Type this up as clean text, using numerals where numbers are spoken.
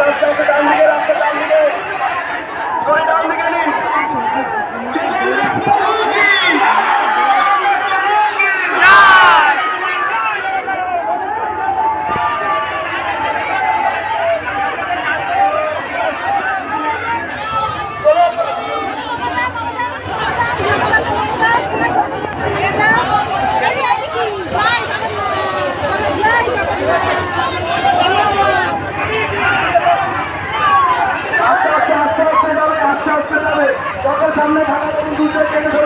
আস্তে আস্তে ডান দিকে রাস্তা, ডান দিকে করে ডান দিকে নিন। আস্তে আস্তে যাবে, আস্তে আস্তে যাবে। যত সামনে থাকা দুটো কেটে